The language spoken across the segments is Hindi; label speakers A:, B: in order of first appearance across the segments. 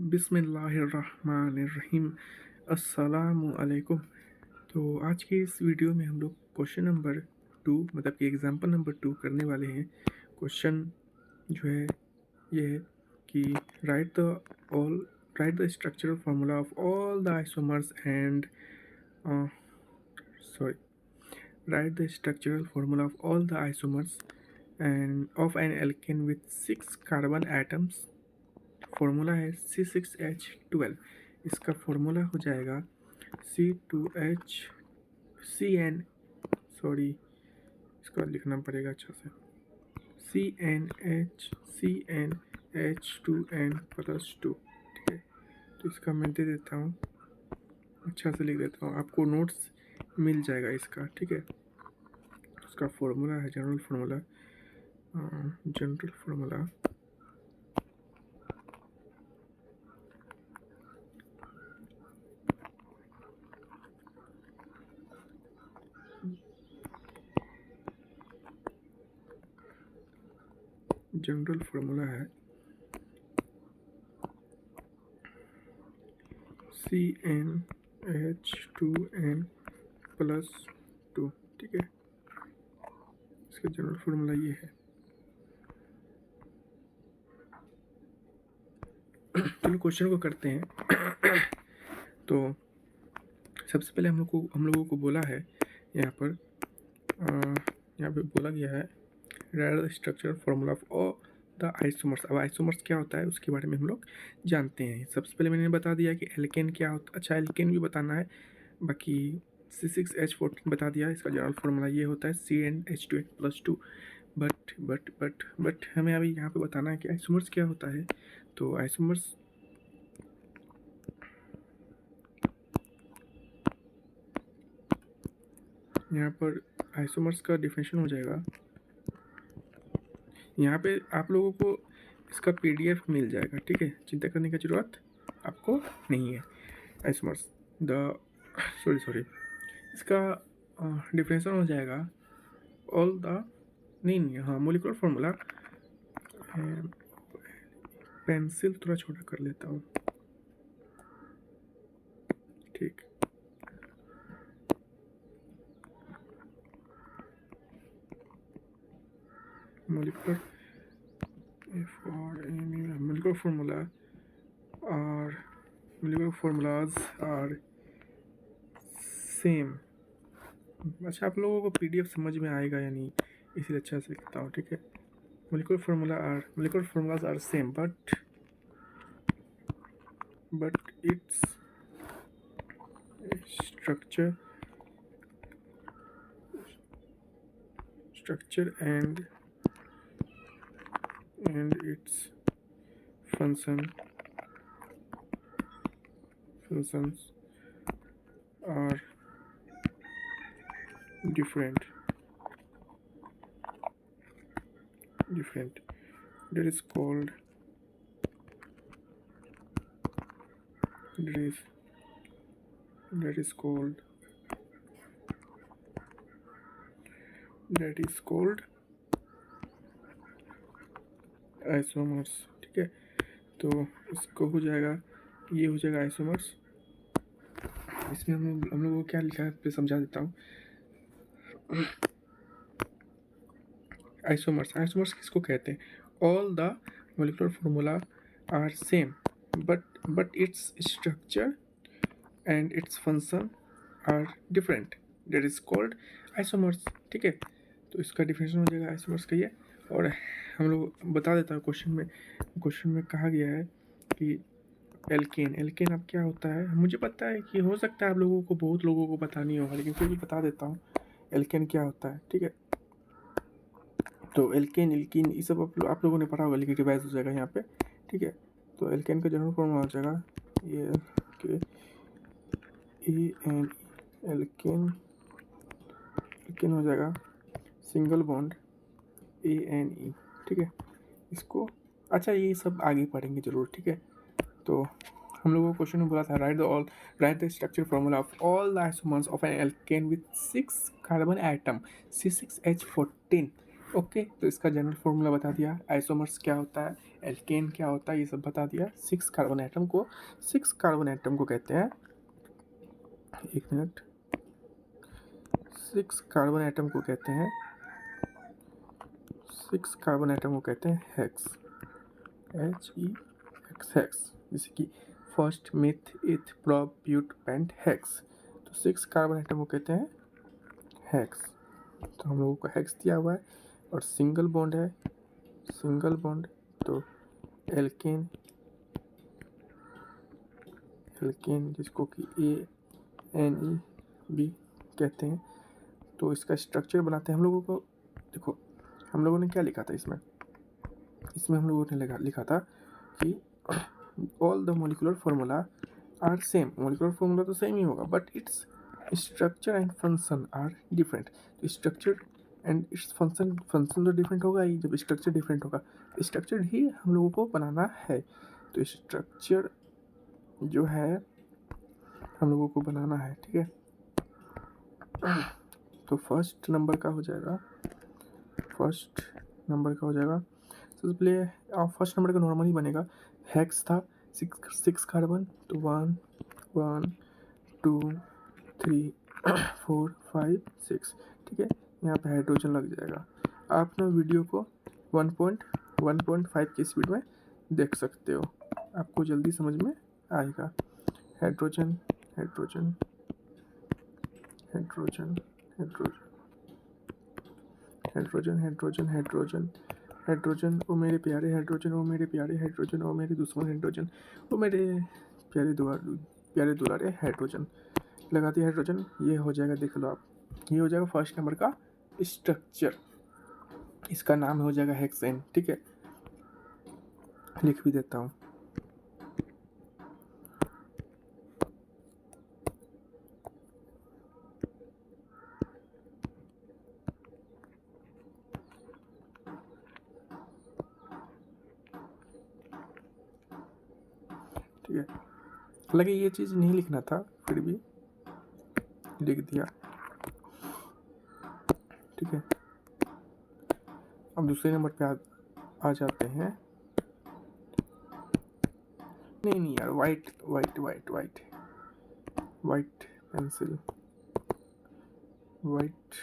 A: बिस्मिल्लाहिर्रहमानिर्रहीम। अस्सलामु अलैकुम। तो आज के इस वीडियो में हम लोग क्वेश्चन नंबर 2 मतलब कि एग्जांपल नंबर 2 करने वाले हैं। क्वेश्चन जो है ये है कि all right the structural formula of all the isomers and sorry write the structural formula of all the isomers and of an alkane with 6 carbon atoms. Formula है C6H12। इसका फॉर्मूला हो जाएगा C2H CN सॉरी इसका लिखना पड़ेगा अच्छा से CnH2n+2। ठीक है, तो इसका मैं दे देता हूँ, अच्छा से लिख देता हूँ, आपको नोट्स मिल जाएगा इसका। ठीक है, इसका फॉर्मूला है जनरल फार्मूला है CnH2n+2। ठीक है, इसका जनरल फार्मूला ये है। चलो क्वेश्चन को करते हैं। तो सबसे पहले हम लोगों को बोला है यहाँ पे बोला गया है right the structure formula of all the isomers. अब आइसोमर्स क्या होता है उसके बारे में हम लोग जानते हैं। सबसे पहले मैंने बता दिया कि एल्केन क्या होता है। अच्छा, एल्केन भी बताना है, बाकी C6H14 बता दिया। इसका जनरल फार्मूला ये होता है CnH2n+2। बट हमें अभी यहाँ पे बताना है कि आइसोमर्स क्या होता है। तो आइसोमर्स यहाँ पर आइसोमर्स का डिफिनेशन हो जाएगा। यहाँ पे आप लोगों को इसका PDF मिल जाएगा। ठीक है, चिंता करने की ज़रूरत आपको नहीं है। आइसोमर्स द सॉरी इसका डिफिनेशन हो जाएगा ऑल द नहीं हाँ मोलिकुलर फार्मूला। पेंसिल थोड़ा छोटा कर लेता हूँ। ठीक, molecular formulas are सेम। अच्छा, आप लोगों को PDF समझ में आएगा या नहीं, इसलिए अच्छा से लिखता हूँ। ठीक है, molecular formulas are same but its structure and its functions are different. That is called isomers. ठीक है, तो इसको हो जाएगा, ये हो जाएगा आइसोमर्स। इसमें हम लोगों को क्या लिखा है पे समझा देता हूँ। आइसोमर्स किसको कहते हैं? All the molecular formula are same but its structure and its function are different. That is called isomers. ठीक है, तो इसका डिफिनेशन हो जाएगा आइसोमर्स का ये। और हम लोग बता देता हूँ, क्वेश्चन में कहा गया है कि एल्केन अब क्या होता है। मुझे पता है कि हो सकता है आप लोगों को, बहुत लोगों को पता नहीं होगा, लेकिन फिर भी बता देता हूँ एल्केन क्या होता है। ठीक है, तो एल्केन ये सब आप लोगों ने पढ़ा होगा, लेकिन रिवाइज हो जाएगा यहाँ पे। ठीक है, तो एल्केन का जनरल फॉर्मूला हो जाएगा ये एन एल्केन हो जाएगा सिंगल बॉन्ड ANE। ठीक है, इसको अच्छा ये सब आगे पढ़ेंगे जरूर। ठीक है, तो हम लोगों को क्वेश्चन में बोला था write the structure formula of all the isomers of an alkane with 6 carbon atom C6H14 okay, तो इसका जनरल फॉर्मूला बता दिया, आइसोमर्स क्या होता है, एल्केन क्या होता है, ये सब बता दिया। 6 कार्बन एटम को कहते हैं, 1 मिनट, 6 कार्बन एटम को कहते हैं, 6 कार्बन एटम को कहते हैं हेक्स, HEX, हेक्स। जैसे कि first meth eth prop but pent hex, तो 6 कार्बन एटम को कहते हैं हेक्स। तो हम लोगों को हेक्स दिया हुआ है, और सिंगल बॉन्ड है, सिंगल बॉन्ड, तो एल्केन, एल्केन जिसको कि ANEB कहते हैं। तो इसका स्ट्रक्चर बनाते हैं हम लोगों को। देखो हम लोगों ने क्या लिखा था इसमें, इसमें हम लोगों ने लिखा था कि all the molecular formula are same, molecular formula तो सेम ही होगा, but its structure and function are different. तो structure and its function, function तो डिफरेंट होगा ही, जब स्ट्रक्चर डिफरेंट होगा, स्ट्रक्चर ही हम लोगों को बनाना है। तो स्ट्रक्चर जो है हम लोगों को बनाना है, ठीक है। तो फर्स्ट नंबर का हो जाएगा, फर्स्ट नंबर का हो जाएगा सबसे पहले, फर्स्ट नंबर का नॉर्मली बनेगा, हेक्स था, 6 कार्बन, तो 1 1 2 3 4 5 6, ठीक है। यहाँ पे हाइड्रोजन लग जाएगा। आप ना वीडियो को 1.5 की स्पीड में देख सकते हो, आपको जल्दी समझ में आएगा। Hydrogen, hydrogen, hydrogen, hydrogen, hydrogen, hydrogen, hydrogen, hydrogen, ओ मेरे प्यारे हाइड्रोजन, ओ मेरे प्यारे हाइड्रोजन, ओ मेरे दुश्मन हाइड्रोजन, ओ मेरे प्यारे दुलारे हाइड्रोजन। लगा दिया हाइड्रोजन, ये हो जाएगा, देख लो आप, ये हो जाएगा फर्स्ट नंबर का स्ट्रक्चर। इसका नाम हो जाएगा हेक्सेन, ठीक है। लिख भी देता हूँ, ठीक है। हालांकि ये चीज़ नहीं लिखना था, फिर भी लिख दिया, ठीक है। अब दूसरे नंबर पे आ जाते हैं। नहीं यार, white white white white white pencil, white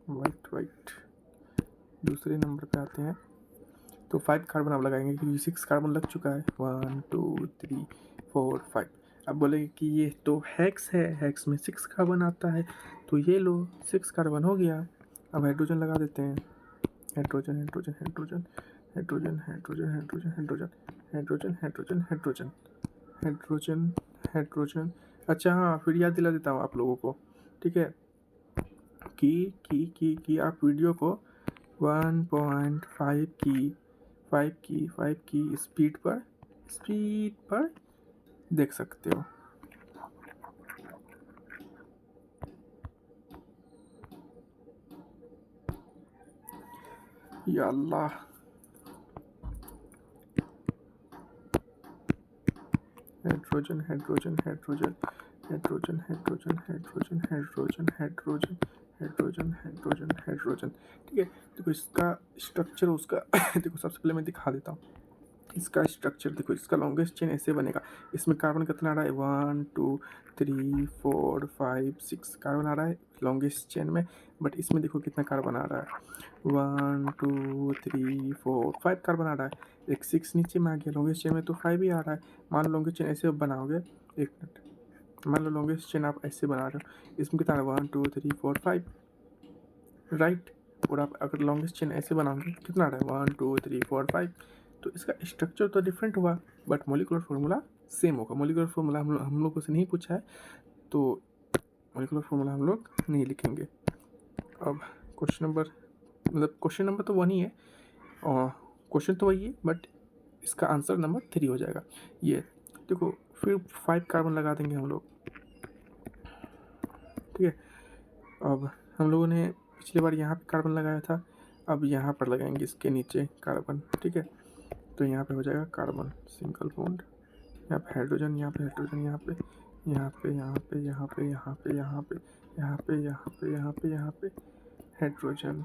A: white white. दूसरे नंबर पे आते हैं, तो 5 कार्बन आप लगाएंगे क्योंकि 6 कार्बन लग चुका है, 1 2 3 4 5। अब बोलेंगे कि ये तो हेक्स है, हेक्स में 6 कार्बन आता है, तो ये लो 6 कार्बन हो गया। अब हाइड्रोजन लगा देते हैं, hydrogen, hydrogen, hydrogen, hydrogen, hydrogen, hydrogen, hydrogen, hydrogen, hydrogen, hydrogen, hydrogen, hydrogen. अच्छा हाँ, फिर याद दिला देता हूँ आप लोगों को, ठीक है, कि आप वीडियो को 1.5 की स्पीड पर देख सकते हो। या Allah, hydrogen, hydrogen, hydrogen, hydrogen, hydrogen, hydrogen, hydrogen, hydrogen, hydrogen, hydrogen, hydrogen, ठीक है। देखो इसका स्ट्रक्चर उसका देखो सबसे पहले मैं दिखा देता हूँ इसका स्ट्रक्चर। देखो इसका लॉन्गेस्ट चेन ऐसे बनेगा, इसमें कार्बन कितना आ रहा है, 1 2 3 4 5 6 कार्बन आ रहा है लॉन्गेस्ट चेन में, बट इसमें देखो कितना कार्बन आ रहा है, 1 2 3 4 5 कार्बन आ रहा है, एक 6 नीचे में आ गया, लॉन्गेस्ट चेन में तो 5 ही आ रहा है। मान लो लॉन्गेस्ट चेन ऐसे बनाओगे, एक मिनट, मान लो लॉन्गेस्ट चेन आप ऐसे बना रहे हो, इसमें कितना है, 1 2 3 4 5, राइट। और आप अगर लॉन्गेस्ट चेन ऐसे बनाओगे कितना आ रहा है, 1 2 3 4 5। तो इसका स्ट्रक्चर तो डिफरेंट हुआ, बट मोलिकुलर फार्मूला सेम होगा। मोलिकुलर फार्मूला हम लोगों से नहीं पूछा है, तो मोलिकुलर फार्मूला हम लोग नहीं लिखेंगे। अब क्वेश्चन नंबर, मतलब क्वेश्चन नंबर तो 1 ही है, और क्वेश्चन तो वही है, बट इसका आंसर नंबर 3 हो जाएगा। ये देखो, फिर 5 कार्बन लगा देंगे हम लोग, ठीक है। अब हम लोगों ने पिछली बार यहाँ पे कार्बन लगाया था, अब यहाँ पर लगाएंगे इसके नीचे कार्बन, ठीक है। तो यहाँ पे हो जाएगा कार्बन सिंगल बॉन्ड, यहाँ पे हाइड्रोजन, यहाँ पे हाइड्रोजन, यहाँ पे यहाँ पे यहाँ पे यहाँ पे यहाँ पे यहाँ पे यहाँ पे यहाँ पे यहाँ पे यहाँ पे हाइड्रोजन,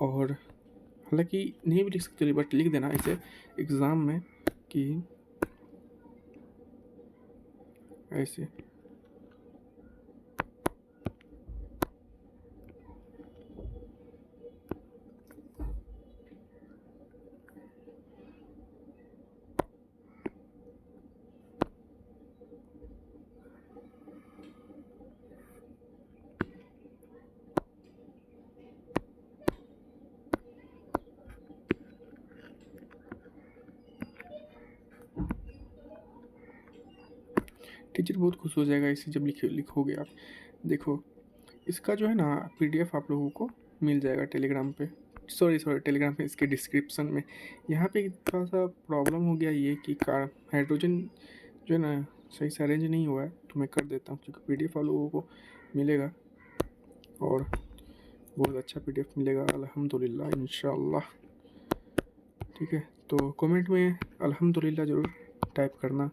A: और हालांकि नहीं भी लिख सकते बट लिख देना इसे एग्ज़ाम में कि ऐसे। टीचर बहुत खुश हो जाएगा इसे जब लिखोगे आप। देखो इसका जो है ना पीडीएफ आप लोगों को मिल जाएगा टेलीग्राम पे, सॉरी टेलीग्राम पे, इसके डिस्क्रिप्शन में। यहाँ पे थोड़ा सा प्रॉब्लम हो गया ये कि कार हाइड्रोजन जो है ना सही से अरेंज नहीं हुआ है, तो मैं कर देता हूँ क्योंकि पीडीएफ आप लोगों को मिलेगा और बहुत अच्छा पीडीएफ मिलेगा अल्हम्दुलिल्लाह इंशाअल्लाह। ठीक है, तो कमेंट में अल्हम्दुलिल्लाह ज़रूर टाइप करना।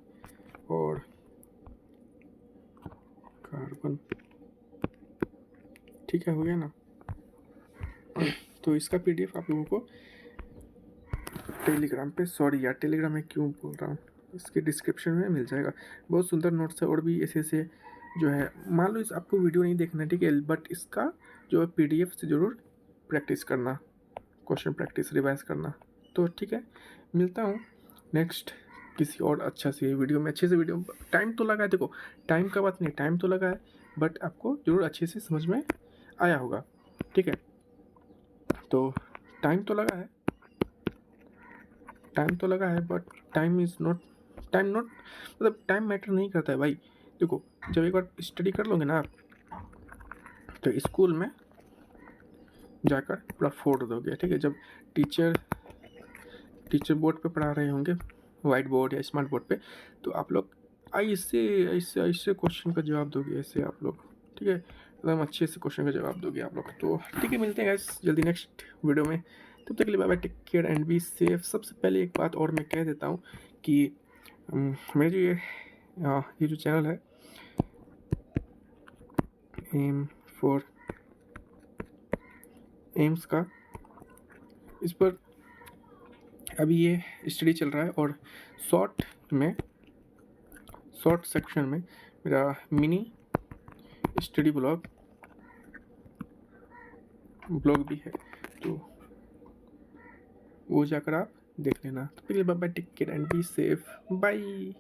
A: और कार्बन, ठीक है, हो गया ना। तो इसका पीडीएफ आप लोगों को टेलीग्राम पे, सॉरी यार टेलीग्राम में क्यों बोल रहा हूँ, इसके डिस्क्रिप्शन में मिल जाएगा। बहुत सुंदर नोट्स है और भी ऐसे ऐसे जो है। मान लो इस आपको वीडियो नहीं देखना, ठीक है, बट इसका जो है पीडीएफ से ज़रूर प्रैक्टिस करना, क्वेश्चन प्रैक्टिस रिवाइज करना। तो ठीक है, मिलता हूँ नेक्स्ट किसी और अच्छा से वीडियो में, अच्छे से वीडियो। टाइम तो लगा है, देखो टाइम का बात नहीं, टाइम तो लगा है बट आपको ज़रूर अच्छे से समझ में आया होगा। ठीक है, तो टाइम तो लगा है, टाइम तो लगा है but time is not, time not मतलब टाइम मैटर नहीं करता है भाई। देखो जब एक बार स्टडी कर लोगे ना आप, तो स्कूल में जाकर पूरा फोड़ दोगे। ठीक है, जब टीचर बोर्ड पे पढ़ा रहे होंगे, वाइट बोर्ड या स्मार्ट बोर्ड पे, तो आप लोग ऐसे ऐसे ऐसे क्वेश्चन का जवाब दोगे, ऐसे आप लोग। ठीक है, एकदम अच्छे से क्वेश्चन का जवाब दोगे आप लोग। तो ठीक है, मिलते हैं गाइस जल्दी नेक्स्ट वीडियो में। तब तक के लिए bye bye, take care and be safe. सबसे पहले एक बात और मैं कह देता हूँ कि मेरे जो ये जो चैनल है एम फॉर एम्स का, इस पर अभी ये स्टडी चल रहा है और शॉर्ट सेक्शन में मेरा मिनी स्टडी ब्लॉग भी है, तो वो जाकर आप देख लेना। तो bye bye, take care and be safe, bye.